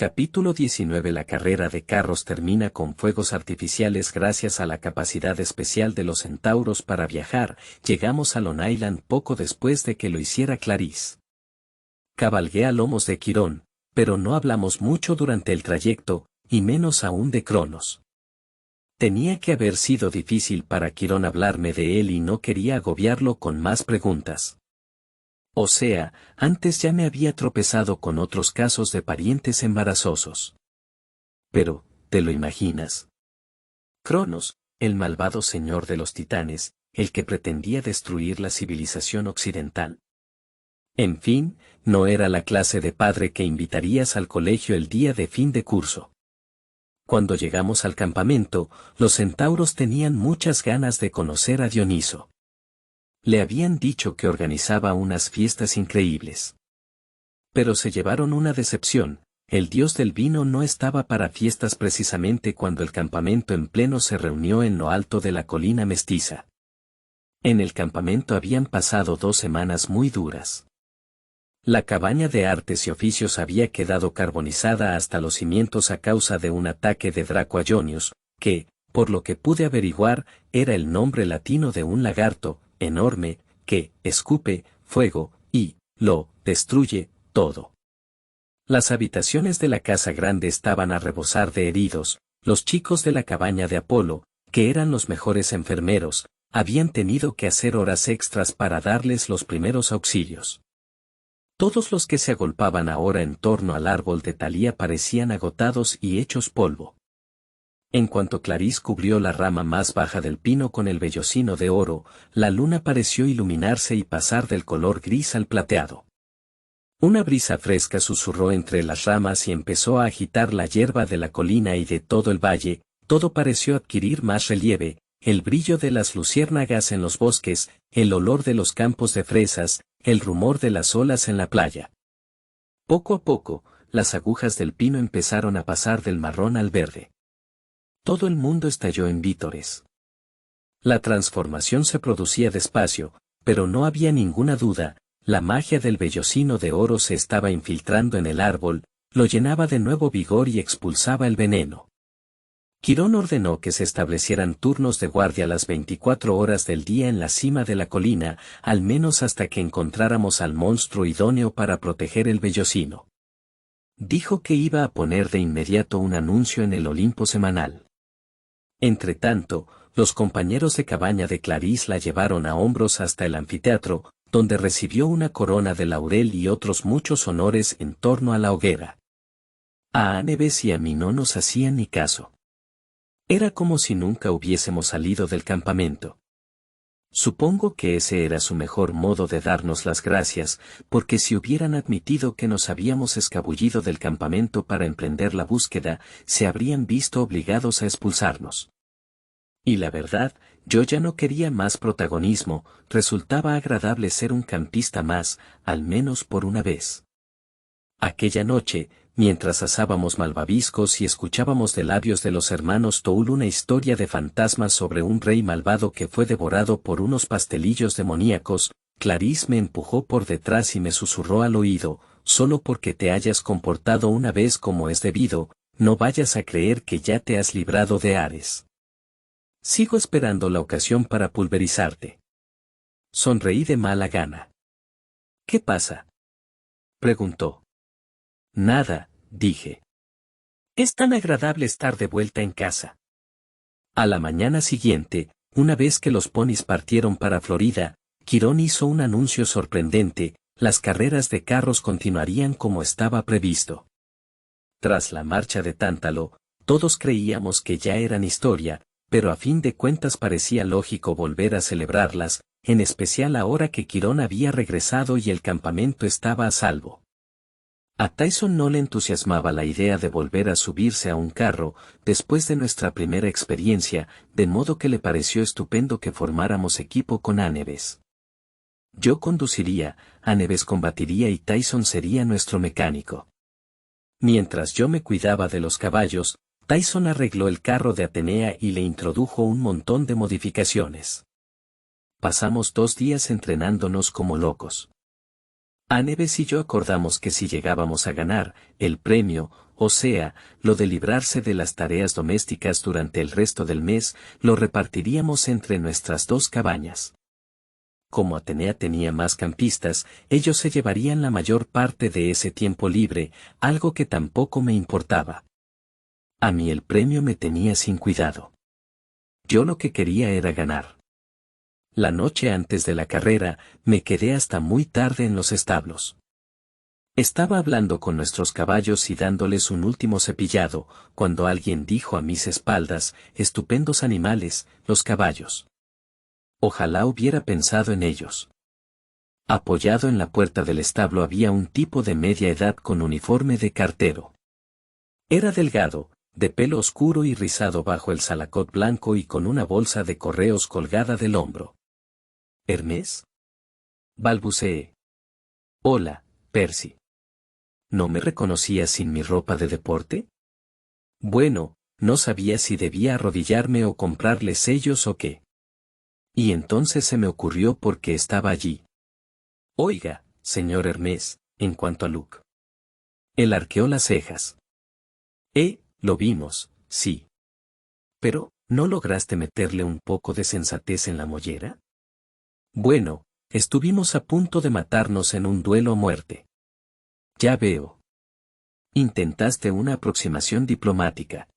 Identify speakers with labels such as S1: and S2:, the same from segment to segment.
S1: Capítulo 19. La carrera de carros termina con fuegos artificiales gracias a la capacidad especial de los centauros para viajar. Llegamos a Long Island poco después de que lo hiciera Clarice. Cabalgué a lomos de Quirón, pero no hablamos mucho durante el trayecto, y menos aún de Cronos. Tenía que haber sido difícil para Quirón hablarme de él y no quería agobiarlo con más preguntas. O sea, antes ya me había tropezado con otros casos de parientes embarazosos. Pero, ¿te lo imaginas? Cronos, el malvado señor de los titanes, el que pretendía destruir la civilización occidental. En fin, no era la clase de padre que invitarías al colegio el día de fin de curso. Cuando llegamos al campamento, los centauros tenían muchas ganas de conocer a Dioniso. Le habían dicho que organizaba unas fiestas increíbles. Pero se llevaron una decepción. El dios del vino no estaba para fiestas precisamente cuando el campamento en pleno se reunió en lo alto de la colina mestiza. En el campamento habían pasado 2 semanas muy duras. La cabaña de artes y oficios había quedado carbonizada hasta los cimientos a causa de un ataque de Draco Aionius, que, por lo que pude averiguar, era el nombre latino de un lagarto enorme, que escupe fuego y lo destruye todo. Las habitaciones de la casa grande estaban a rebosar de heridos. Los chicos de la cabaña de Apolo, que eran los mejores enfermeros, habían tenido que hacer horas extras para darles los primeros auxilios. Todos los que se agolpaban ahora en torno al árbol de Talía parecían agotados y hechos polvo. En cuanto Clarice cubrió la rama más baja del pino con el vellocino de oro, la luna pareció iluminarse y pasar del color gris al plateado. Una brisa fresca susurró entre las ramas y empezó a agitar la hierba de la colina y de todo el valle. Todo pareció adquirir más relieve, el brillo de las luciérnagas en los bosques, el olor de los campos de fresas, el rumor de las olas en la playa. Poco a poco, las agujas del pino empezaron a pasar del marrón al verde. Todo el mundo estalló en vítores. La transformación se producía despacio, pero no había ninguna duda, la magia del vellocino de oro se estaba infiltrando en el árbol, lo llenaba de nuevo vigor y expulsaba el veneno. Quirón ordenó que se establecieran turnos de guardia las 24 horas del día en la cima de la colina, al menos hasta que encontráramos al monstruo idóneo para proteger el vellocino. Dijo que iba a poner de inmediato un anuncio en el Olimpo semanal. Entretanto, los compañeros de cabaña de Clarice la llevaron a hombros hasta el anfiteatro, donde recibió una corona de laurel y otros muchos honores en torno a la hoguera. A Annebeth y a mí no nos hacían ni caso. Era como si nunca hubiésemos salido del campamento. Supongo que ese era su mejor modo de darnos las gracias, porque si hubieran admitido que nos habíamos escabullido del campamento para emprender la búsqueda, se habrían visto obligados a expulsarnos. Y la verdad, yo ya no quería más protagonismo, resultaba agradable ser un campista más, al menos por una vez. Aquella noche, mientras asábamos malvaviscos y escuchábamos de labios de los hermanos Toul una historia de fantasmas sobre un rey malvado que fue devorado por unos pastelillos demoníacos, Clarice me empujó por detrás y me susurró al oído: solo porque te hayas comportado una vez como es debido, no vayas a creer que ya te has librado de Ares. Sigo esperando la ocasión para pulverizarte. Sonreí de mala gana. ¿Qué pasa?, preguntó. Nada, dije. Es tan agradable estar de vuelta en casa. A la mañana siguiente, una vez que los ponis partieron para Florida, Quirón hizo un anuncio sorprendente: las carreras de carros continuarían como estaba previsto. Tras la marcha de Tántalo, todos creíamos que ya eran historia, pero a fin de cuentas parecía lógico volver a celebrarlas, en especial ahora que Quirón había regresado y el campamento estaba a salvo. A Tyson no le entusiasmaba la idea de volver a subirse a un carro, después de nuestra primera experiencia, de modo que le pareció estupendo que formáramos equipo con Annebeth. Yo conduciría, Annebeth combatiría y Tyson sería nuestro mecánico. Mientras yo me cuidaba de los caballos, Tyson arregló el carro de Atenea y le introdujo un montón de modificaciones. Pasamos 2 días entrenándonos como locos. Annebeth y yo acordamos que si llegábamos a ganar el premio, o sea, lo de librarse de las tareas domésticas durante el resto del mes, lo repartiríamos entre nuestras 2 cabañas. Como Atenea tenía más campistas, ellos se llevarían la mayor parte de ese tiempo libre, algo que tampoco me importaba. A mí el premio me tenía sin cuidado. Yo lo que quería era ganar. La noche antes de la carrera, me quedé hasta muy tarde en los establos. Estaba hablando con nuestros caballos y dándoles un último cepillado, cuando alguien dijo a mis espaldas: estupendos animales, los caballos. Ojalá hubiera pensado en ellos. Apoyado en la puerta del establo había un tipo de media edad con uniforme de cartero. Era delgado, de pelo oscuro y rizado bajo el salacot blanco y con una bolsa de correos colgada del hombro. ¿Hermés? Balbuceé. Hola, Percy. ¿No me reconocías sin mi ropa de deporte? Bueno, no sabía si debía arrodillarme o comprarle sellos o qué. Y entonces se me ocurrió por qué estaba allí. Oiga, señor Hermés, en cuanto a Luke. Él arqueó las cejas. Lo vimos, sí. Pero, ¿no lograste meterle un poco de sensatez en la mollera? Bueno, estuvimos a punto de matarnos en un duelo a muerte. Ya veo. Intentaste una aproximación diplomática.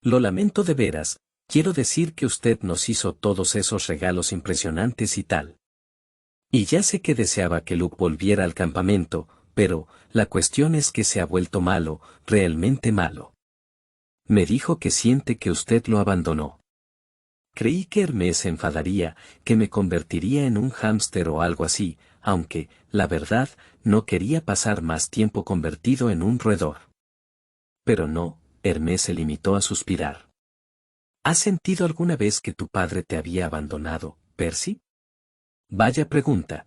S1: Lo lamento de veras, quiero decir que usted nos hizo todos esos regalos impresionantes y tal. Y ya sé que deseaba que Luke volviera al campamento, pero, la cuestión es que se ha vuelto malo, realmente malo. Me dijo que siente que usted lo abandonó. Creí que Hermés se enfadaría, que me convertiría en un hámster o algo así, aunque, la verdad, no quería pasar más tiempo convertido en un roedor. Pero no, Hermés se limitó a suspirar. ¿Has sentido alguna vez que tu padre te había abandonado, Percy? Vaya pregunta.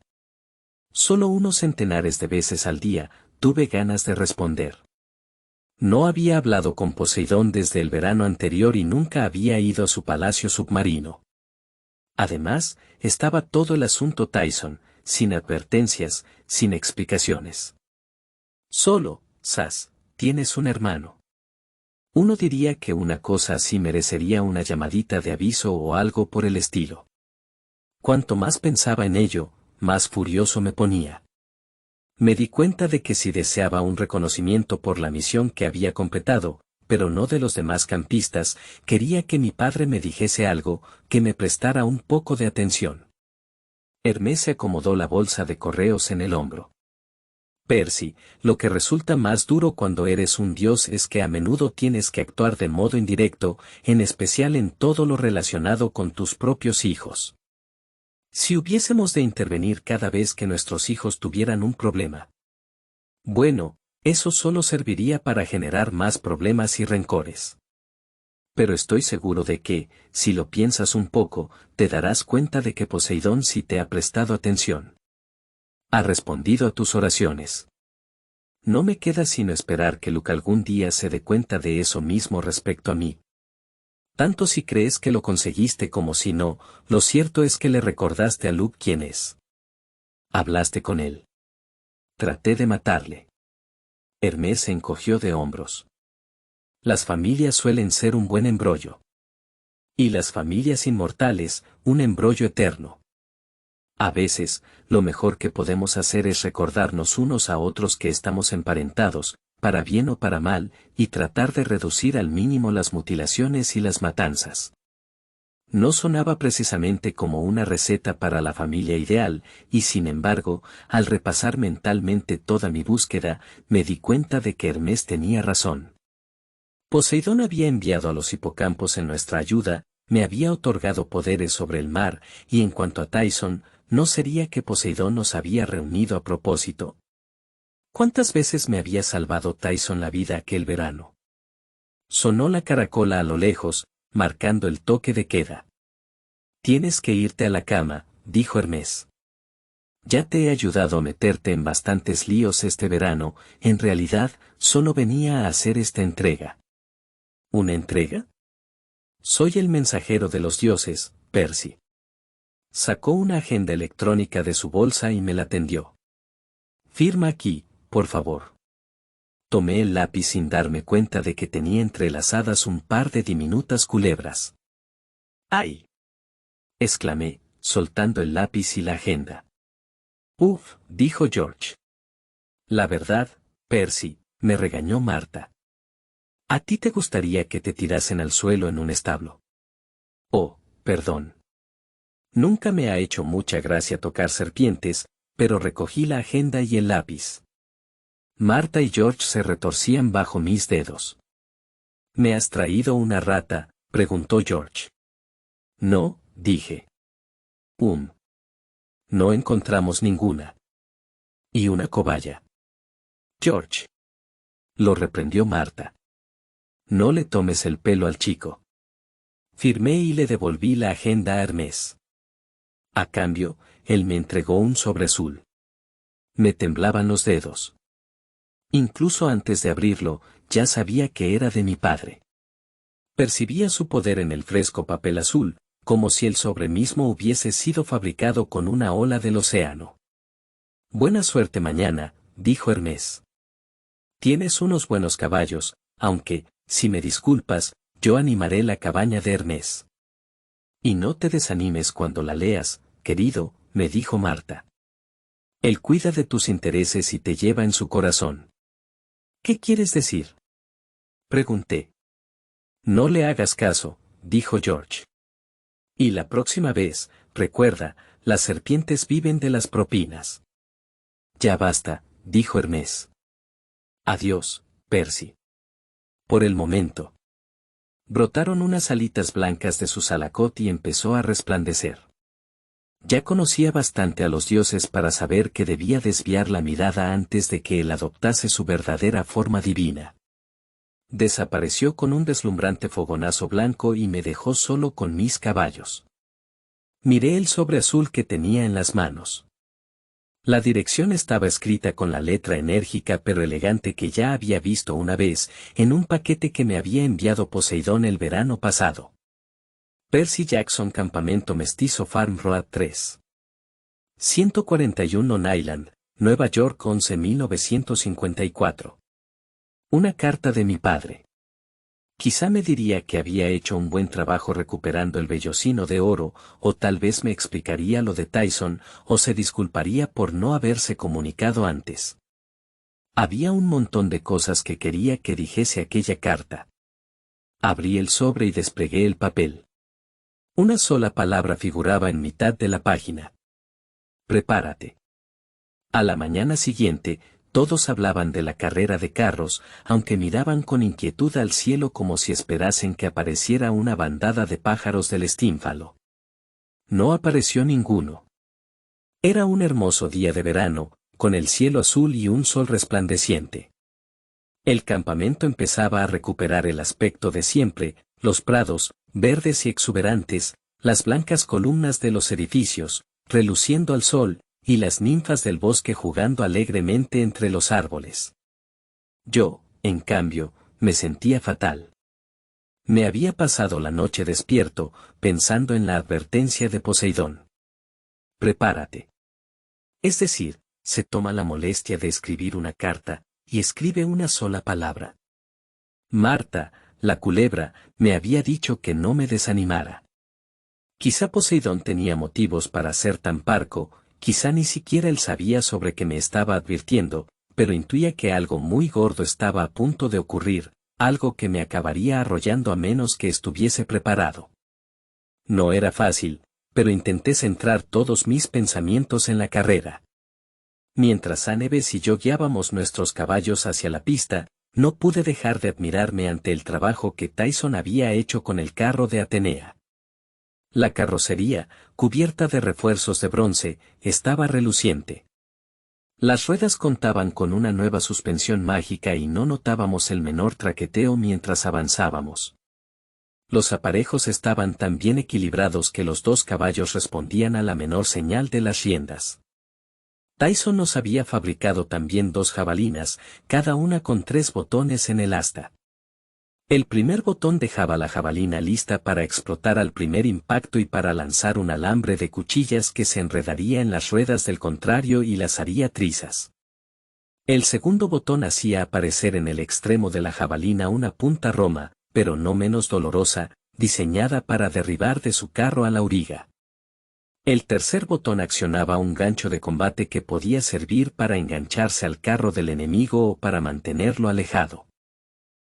S1: Solo unos centenares de veces al día, tuve ganas de responder. No había hablado con Poseidón desde el verano anterior y nunca había ido a su palacio submarino. Además, estaba todo el asunto Tyson, sin advertencias, sin explicaciones. Solo, Sas, tienes un hermano. Uno diría que una cosa así merecería una llamadita de aviso o algo por el estilo. Cuanto más pensaba en ello, más furioso me ponía. Me di cuenta de que si deseaba un reconocimiento por la misión que había completado, pero no de los demás campistas, quería que mi padre me dijese algo, que me prestara un poco de atención. Hermés se acomodó la bolsa de correos en el hombro. Percy, lo que resulta más duro cuando eres un dios es que a menudo tienes que actuar de modo indirecto, en especial en todo lo relacionado con tus propios hijos. Si hubiésemos de intervenir cada vez que nuestros hijos tuvieran un problema. Bueno, eso solo serviría para generar más problemas y rencores. Pero estoy seguro de que, si lo piensas un poco, te darás cuenta de que Poseidón sí te ha prestado atención. Ha respondido a tus oraciones. No me queda sino esperar que Luke algún día se dé cuenta de eso mismo respecto a mí. Tanto si crees que lo conseguiste como si no, lo cierto es que le recordaste a Luke quién es. Hablaste con él. Traté de matarle. Hermés se encogió de hombros. Las familias suelen ser un buen embrollo. Y las familias inmortales, un embrollo eterno. A veces, lo mejor que podemos hacer es recordarnos unos a otros que estamos emparentados, para bien o para mal, y tratar de reducir al mínimo las mutilaciones y las matanzas. No sonaba precisamente como una receta para la familia ideal, y sin embargo, al repasar mentalmente toda mi búsqueda, me di cuenta de que Hermés tenía razón. Poseidón había enviado a los hipocampos en nuestra ayuda, me había otorgado poderes sobre el mar, y en cuanto a Tyson, ¿no sería que Poseidón nos había reunido a propósito? ¿Cuántas veces me había salvado Tyson la vida aquel verano? Sonó la caracola a lo lejos, marcando el toque de queda. Tienes que irte a la cama, dijo Hermés. Ya te he ayudado a meterte en bastantes líos este verano, en realidad, solo venía a hacer esta entrega. ¿Una entrega? Soy el mensajero de los dioses, Percy. Sacó una agenda electrónica de su bolsa y me la tendió. Firma aquí, por favor. Tomé el lápiz sin darme cuenta de que tenía entrelazadas un par de diminutas culebras. ¡Ay! Exclamé, soltando el lápiz y la agenda. Uf, dijo George. La verdad, Percy, me regañó Marta. ¿A ti te gustaría que te tirasen al suelo en un establo? Oh, perdón. Nunca me ha hecho mucha gracia tocar serpientes, pero recogí la agenda y el lápiz. Marta y George se retorcían bajo mis dedos. ¿Me has traído una rata?, preguntó George. No, dije. No encontramos ninguna. ¿Y una cobaya? George. Lo reprendió Marta. No le tomes el pelo al chico. Firmé y le devolví la agenda a Hermes. A cambio, él me entregó un sobre azul. Me temblaban los dedos. Incluso antes de abrirlo, ya sabía que era de mi padre. Percibía su poder en el fresco papel azul, como si el sobre mismo hubiese sido fabricado con una ola del océano. Buena suerte mañana, dijo Hermes. Tienes unos buenos caballos, aunque, si me disculpas, yo animaré la cabaña de Hermes. Y no te desanimes cuando la leas, querido, me dijo Marta. Él cuida de tus intereses y te lleva en su corazón. ¿Qué quieres decir?, pregunté. No le hagas caso, dijo George. Y la próxima vez, recuerda, las serpientes viven de las propinas. Ya basta, dijo Hermes. Adiós, Percy. Por el momento. Brotaron unas alitas blancas de su salacot y empezó a resplandecer. Ya conocía bastante a los dioses para saber que debía desviar la mirada antes de que él adoptase su verdadera forma divina. Desapareció con un deslumbrante fogonazo blanco y me dejó solo con mis caballos. Miré el sobre azul que tenía en las manos. La dirección estaba escrita con la letra enérgica pero elegante que ya había visto una vez, en un paquete que me había enviado Poseidón el verano pasado. Percy Jackson Campamento Mestizo Farm Road 3. 141 Long Island, Nueva York 11-1954. Una carta de mi padre. Quizá me diría que había hecho un buen trabajo recuperando el vellocino de oro, o tal vez me explicaría lo de Tyson, o se disculparía por no haberse comunicado antes. Había un montón de cosas que quería que dijese aquella carta. Abrí el sobre y desplegué el papel. Una sola palabra figuraba en mitad de la página. Prepárate. A la mañana siguiente, todos hablaban de la carrera de carros, aunque miraban con inquietud al cielo como si esperasen que apareciera una bandada de pájaros del estínfalo. No apareció ninguno. Era un hermoso día de verano, con el cielo azul y un sol resplandeciente. El campamento empezaba a recuperar el aspecto de siempre, los prados, verdes y exuberantes, las blancas columnas de los edificios, reluciendo al sol, y las ninfas del bosque jugando alegremente entre los árboles. Yo, en cambio, me sentía fatal. Me había pasado la noche despierto, pensando en la advertencia de Poseidón. Prepárate. Es decir, se toma la molestia de escribir una carta, y escribe una sola palabra. Marta, la culebra, me había dicho que no me desanimara. Quizá Poseidón tenía motivos para ser tan parco, quizá ni siquiera él sabía sobre qué me estaba advirtiendo, pero intuía que algo muy gordo estaba a punto de ocurrir, algo que me acabaría arrollando a menos que estuviese preparado. No era fácil, pero intenté centrar todos mis pensamientos en la carrera. Mientras Aneves y yo guiábamos nuestros caballos hacia la pista, no pude dejar de admirarme ante el trabajo que Tyson había hecho con el carro de Atenea. La carrocería, cubierta de refuerzos de bronce, estaba reluciente. Las ruedas contaban con una nueva suspensión mágica y no notábamos el menor traqueteo mientras avanzábamos. Los aparejos estaban tan bien equilibrados que los dos caballos respondían a la menor señal de las riendas. Tyson nos había fabricado también 2 jabalinas, cada una con 3 botones en el asta. El primer botón dejaba la jabalina lista para explotar al primer impacto y para lanzar un alambre de cuchillas que se enredaría en las ruedas del contrario y las haría trizas. El segundo botón hacía aparecer en el extremo de la jabalina una punta roma, pero no menos dolorosa, diseñada para derribar de su carro al auriga. El tercer botón accionaba un gancho de combate que podía servir para engancharse al carro del enemigo o para mantenerlo alejado.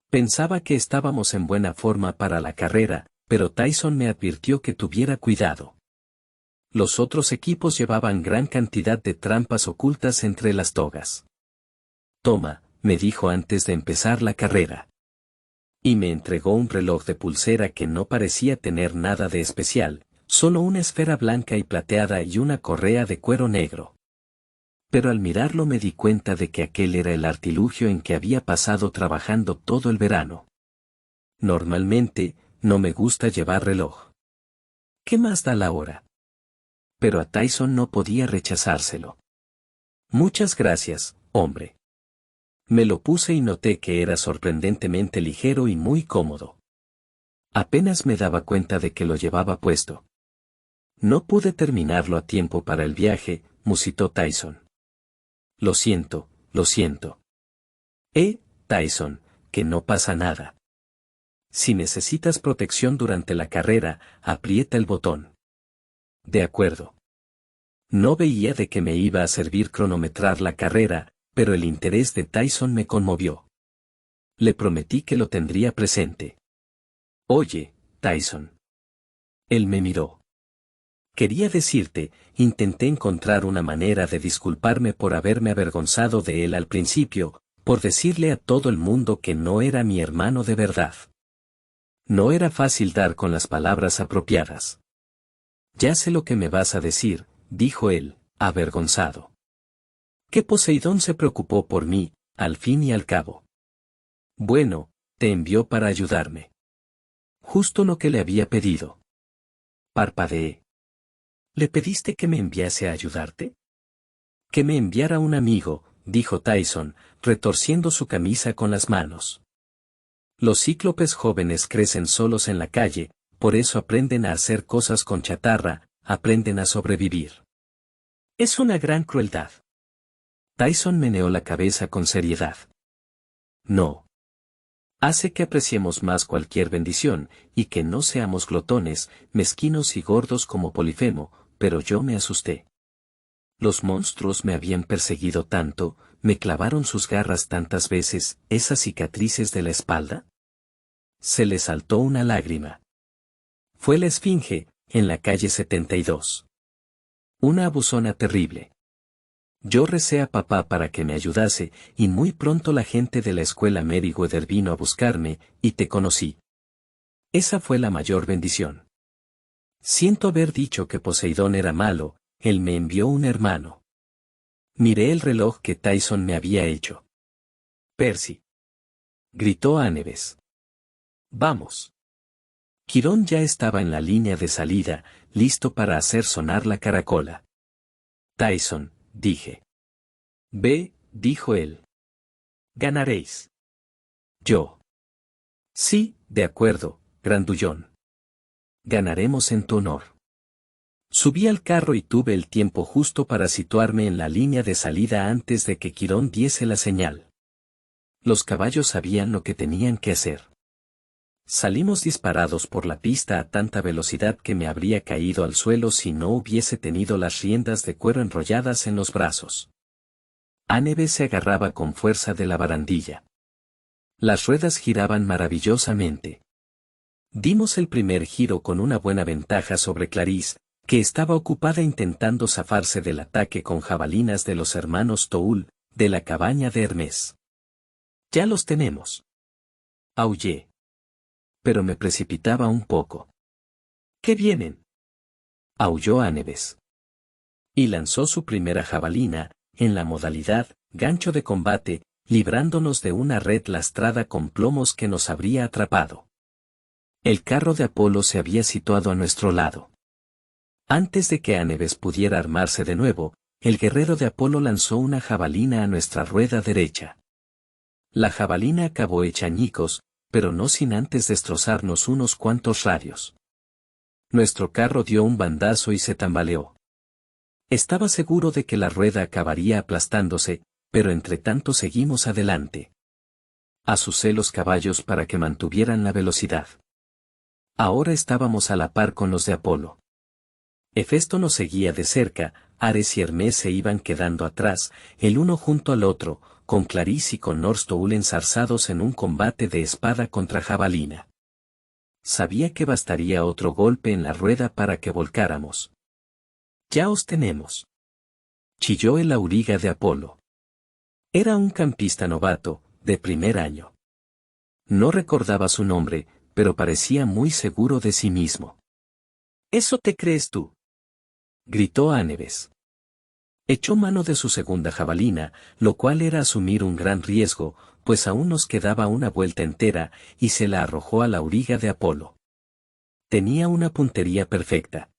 S1: Pensaba que estábamos en buena forma para la carrera, pero Tyson me advirtió que tuviera cuidado. Los otros equipos llevaban gran cantidad de trampas ocultas entre las togas. Toma, me dijo antes de empezar la carrera. Y me entregó un reloj de pulsera que no parecía tener nada de especial, solo una esfera blanca y plateada y una correa de cuero negro. Pero al mirarlo me di cuenta de que aquel era el artilugio en que había pasado trabajando todo el verano. Normalmente, no me gusta llevar reloj. ¿Qué más da la hora? Pero a Tyson no podía rechazárselo. Muchas gracias, hombre. Me lo puse y noté que era sorprendentemente ligero y muy cómodo. Apenas me daba cuenta de que lo llevaba puesto. No pude terminarlo a tiempo para el viaje, musitó Tyson. Lo siento, lo siento. Tyson, que no pasa nada. Si necesitas protección durante la carrera, aprieta el botón. De acuerdo. No veía de qué me iba a servir cronometrar la carrera, pero el interés de Tyson me conmovió. Le prometí que lo tendría presente. Oye, Tyson. Él me miró. Quería decirte, intenté encontrar una manera de disculparme por haberme avergonzado de él al principio, por decirle a todo el mundo que no era mi hermano de verdad. No era fácil dar con las palabras apropiadas. Ya sé lo que me vas a decir, dijo él, avergonzado. Que Poseidón se preocupó por mí, al fin y al cabo. Bueno, te envió para ayudarme. Justo lo que le había pedido. Parpadeé. ¿Le pediste que me enviase a ayudarte? Que me enviara un amigo, dijo Tyson, retorciendo su camisa con las manos. Los cíclopes jóvenes crecen solos en la calle, por eso aprenden a hacer cosas con chatarra, aprenden a sobrevivir. Es una gran crueldad. Tyson meneó la cabeza con seriedad. No. Hace que apreciemos más cualquier bendición, y que no seamos glotones, mezquinos y gordos como Polifemo, pero yo me asusté. Los monstruos me habían perseguido tanto, me clavaron sus garras tantas veces, esas cicatrices de la espalda. Se le saltó una lágrima. Fue la Esfinge, en la calle 72. Una abusona terrible. Yo recé a papá para que me ayudase, y muy pronto la gente de la escuela Meriwether vino a buscarme, y te conocí. Esa fue la mayor bendición. Siento haber dicho que Poseidón era malo, él me envió un hermano. Miré el reloj que Tyson me había hecho. Percy. Gritó Aneves. Vamos. Quirón ya estaba en la línea de salida, listo para hacer sonar la caracola. Tyson, dije. Ve, dijo él. Ganaréis. Yo. Sí, de acuerdo, grandullón. Ganaremos en tu honor. Subí al carro y tuve el tiempo justo para situarme en la línea de salida antes de que Quirón diese la señal. Los caballos sabían lo que tenían que hacer. Salimos disparados por la pista a tanta velocidad que me habría caído al suelo si no hubiese tenido las riendas de cuero enrolladas en los brazos. Aneves se agarraba con fuerza de la barandilla. Las ruedas giraban maravillosamente. Dimos el primer giro con una buena ventaja sobre Clarisse, que estaba ocupada intentando zafarse del ataque con jabalinas de los hermanos Toul, de la cabaña de Hermes. Ya los tenemos. Aullé. Pero me precipitaba un poco. ¿Qué vienen? Aulló Aneves. Y lanzó su primera jabalina, en la modalidad, gancho de combate, librándonos de una red lastrada con plomos que nos habría atrapado. El carro de Apolo se había situado a nuestro lado. Antes de que Aneves pudiera armarse de nuevo, el guerrero de Apolo lanzó una jabalina a nuestra rueda derecha. La jabalina acabó hecha añicos, pero no sin antes destrozarnos unos cuantos radios. Nuestro carro dio un bandazo y se tambaleó. Estaba seguro de que la rueda acabaría aplastándose, pero entre tanto seguimos adelante. Asusé los caballos para que mantuvieran la velocidad. Ahora estábamos a la par con los de Apolo. Hefesto nos seguía de cerca, Ares y Hermes se iban quedando atrás, el uno junto al otro, con Clarís y con Norstoul enzarzados en un combate de espada contra jabalina. Sabía que bastaría otro golpe en la rueda para que volcáramos. «Ya os tenemos», chilló el auriga de Apolo. Era un campista novato, de primer año. No recordaba su nombre, pero parecía muy seguro de sí mismo. «¿Eso te crees tú?», gritó Áneves. Echó mano de su segunda jabalina, lo cual era asumir un gran riesgo, pues aún nos quedaba una vuelta entera, y se la arrojó al auriga de Apolo. Tenía una puntería perfecta.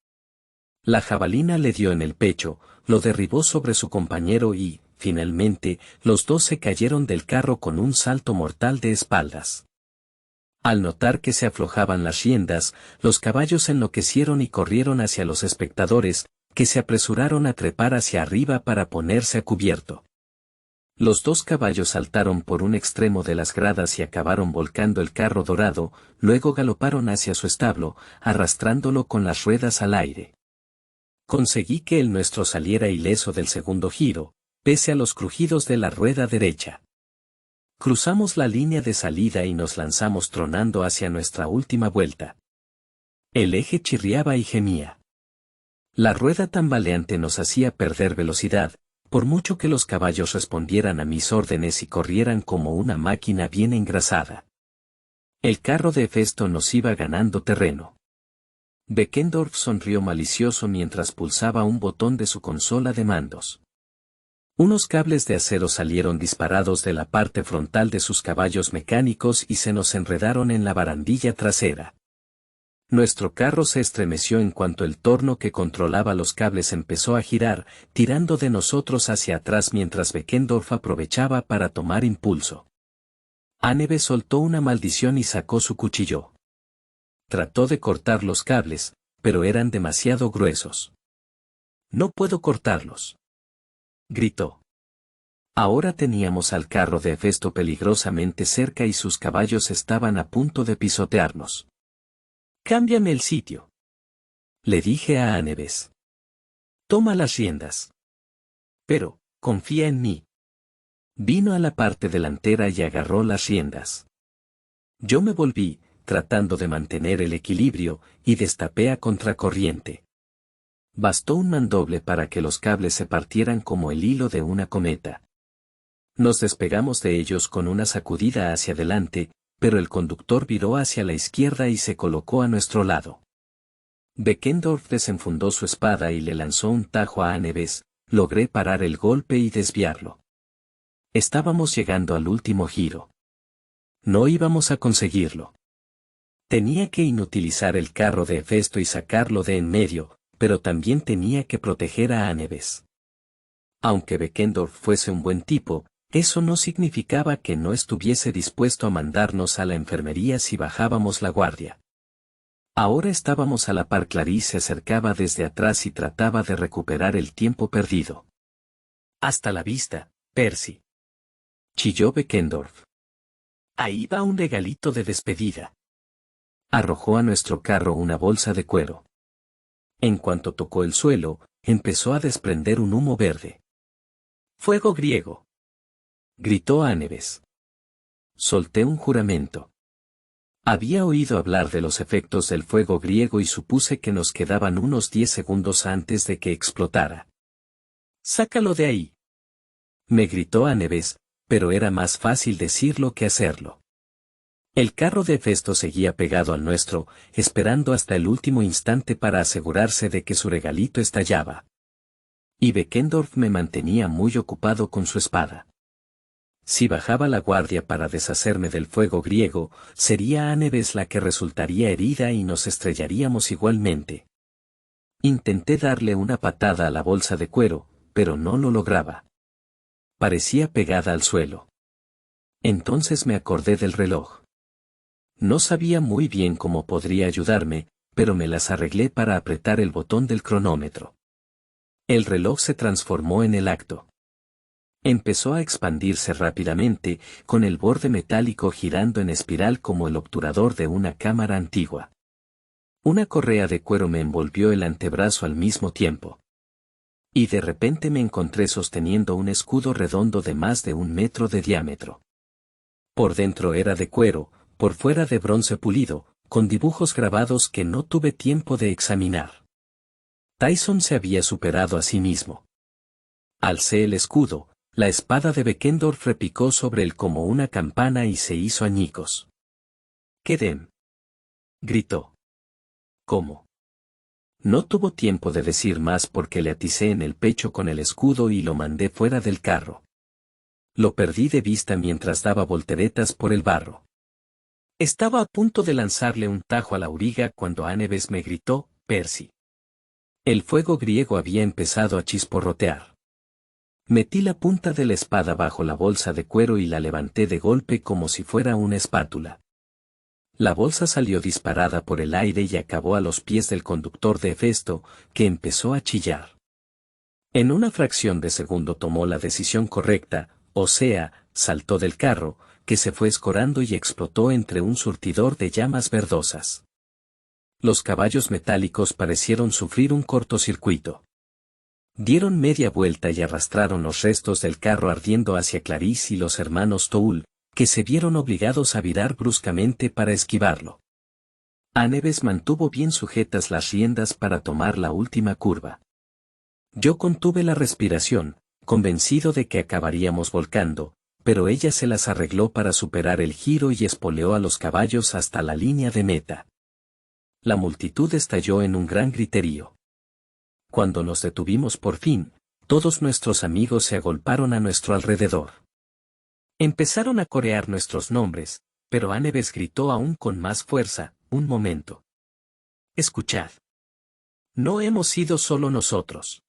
S1: La jabalina le dio en el pecho, lo derribó sobre su compañero y, finalmente, los dos se cayeron del carro con un salto mortal de espaldas. Al notar que se aflojaban las riendas, los caballos enloquecieron y corrieron hacia los espectadores, que se apresuraron a trepar hacia arriba para ponerse a cubierto. Los dos caballos saltaron por un extremo de las gradas y acabaron volcando el carro dorado, luego galoparon hacia su establo, arrastrándolo con las ruedas al aire. Conseguí que el nuestro saliera ileso del segundo giro, pese a los crujidos de la rueda derecha. Cruzamos la línea de salida y nos lanzamos tronando hacia nuestra última vuelta. El eje chirriaba y gemía. La rueda tambaleante nos hacía perder velocidad, por mucho que los caballos respondieran a mis órdenes y corrieran como una máquina bien engrasada. El carro de Hefesto nos iba ganando terreno. Beckendorf sonrió malicioso mientras pulsaba un botón de su consola de mandos. Unos cables de acero salieron disparados de la parte frontal de sus caballos mecánicos y se nos enredaron en la barandilla trasera. Nuestro carro se estremeció en cuanto el torno que controlaba los cables empezó a girar, tirando de nosotros hacia atrás mientras Beckendorf aprovechaba para tomar impulso. Áneves soltó una maldición y sacó su cuchillo. Trató de cortar los cables, pero eran demasiado gruesos. «No puedo cortarlos», gritó. Ahora teníamos al carro de Hefesto peligrosamente cerca y sus caballos estaban a punto de pisotearnos. «Cámbiame el sitio», le dije a Áneves. «Toma las riendas. Pero, confía en mí». Vino a la parte delantera y agarró las riendas. Yo me volví, tratando de mantener el equilibrio, y destapé a contracorriente. Bastó un mandoble para que los cables se partieran como el hilo de una cometa. Nos despegamos de ellos con una sacudida hacia adelante, pero el conductor viró hacia la izquierda y se colocó a nuestro lado. Beckendorf desenfundó su espada y le lanzó un tajo a Áneves, logré parar el golpe y desviarlo. Estábamos llegando al último giro. No íbamos a conseguirlo. Tenía que inutilizar el carro de Hefesto y sacarlo de en medio, pero también tenía que proteger a Áneves. Aunque Beckendorf fuese un buen tipo, eso no significaba que no estuviese dispuesto a mandarnos a la enfermería si bajábamos la guardia. Ahora estábamos a la par. Clarís se acercaba desde atrás y trataba de recuperar el tiempo perdido. «Hasta la vista, Percy», chilló Beckendorf. «Ahí va un regalito de despedida». Arrojó a nuestro carro una bolsa de cuero. En cuanto tocó el suelo, empezó a desprender un humo verde. «Fuego griego», gritó Áneves. Solté un juramento. Había oído hablar de los efectos del fuego griego y supuse que nos quedaban unos 10 segundos antes de que explotara. «Sácalo de ahí», me gritó Áneves, pero era más fácil decirlo que hacerlo. El carro de Hefesto seguía pegado al nuestro, esperando hasta el último instante para asegurarse de que su regalito estallaba. Y Beckendorf me mantenía muy ocupado con su espada. Si bajaba la guardia para deshacerme del fuego griego, sería Áneves la que resultaría herida y nos estrellaríamos igualmente. Intenté darle una patada a la bolsa de cuero, pero no lo lograba. Parecía pegada al suelo. Entonces me acordé del reloj. No sabía muy bien cómo podría ayudarme, pero me las arreglé para apretar el botón del cronómetro. El reloj se transformó en el acto. Empezó a expandirse rápidamente, con el borde metálico girando en espiral como el obturador de una cámara antigua. Una correa de cuero me envolvió el antebrazo al mismo tiempo. Y de repente me encontré sosteniendo un escudo redondo de más de 1 metro de diámetro. Por dentro era de cuero, por fuera de bronce pulido, con dibujos grabados que no tuve tiempo de examinar. Tyson se había superado a sí mismo. Alcé el escudo, la espada de Beckendorf repicó sobre él como una campana y se hizo añicos. «¡Kedem!», gritó. «¿Cómo?». No tuvo tiempo de decir más porque le aticé en el pecho con el escudo y lo mandé fuera del carro. Lo perdí de vista mientras daba volteretas por el barro. Estaba a punto de lanzarle un tajo a la auriga cuando Anebes me gritó: «Percy». El fuego griego había empezado a chisporrotear. Metí la punta de la espada bajo la bolsa de cuero y la levanté de golpe como si fuera una espátula. La bolsa salió disparada por el aire y acabó a los pies del conductor de Hefesto, que empezó a chillar. En una fracción de segundo tomó la decisión correcta, o sea, saltó del carro, que se fue escorando y explotó entre un surtidor de llamas verdosas. Los caballos metálicos parecieron sufrir un cortocircuito. Dieron media vuelta y arrastraron los restos del carro ardiendo hacia Clarice y los hermanos Toul, que se vieron obligados a virar bruscamente para esquivarlo. Anebes mantuvo bien sujetas las riendas para tomar la última curva. Yo contuve la respiración, convencido de que acabaríamos volcando, pero ella se las arregló para superar el giro y espoleó a los caballos hasta la línea de meta. La multitud estalló en un gran griterío. Cuando nos detuvimos por fin, todos nuestros amigos se agolparon a nuestro alrededor. Empezaron a corear nuestros nombres, pero Anebes gritó aún con más fuerza: «Un momento. Escuchad. No hemos sido solo nosotros».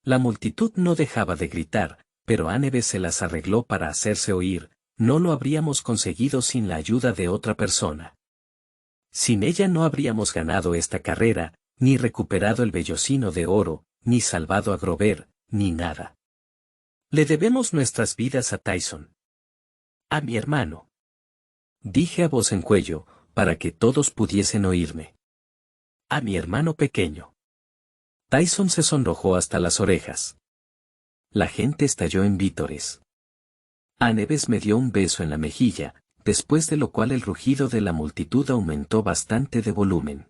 S1: La multitud no dejaba de gritar, pero Anebes se las arregló para hacerse oír: «No lo habríamos conseguido sin la ayuda de otra persona. Sin ella no habríamos ganado esta carrera, ni recuperado el vellocino de oro, ni salvado a Grover, ni nada. Le debemos nuestras vidas a Tyson. A mi hermano», dije a voz en cuello, para que todos pudiesen oírme. «A mi hermano pequeño». Tyson se sonrojó hasta las orejas. La gente estalló en vítores. Anebes me dio un beso en la mejilla, después de lo cual el rugido de la multitud aumentó bastante de volumen.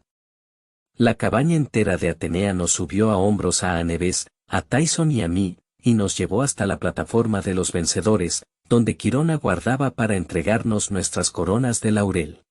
S1: La cabaña entera de Atenea nos subió a hombros a Anebes, a Tyson y a mí, y nos llevó hasta la plataforma de los vencedores, donde Quirón aguardaba para entregarnos nuestras coronas de laurel.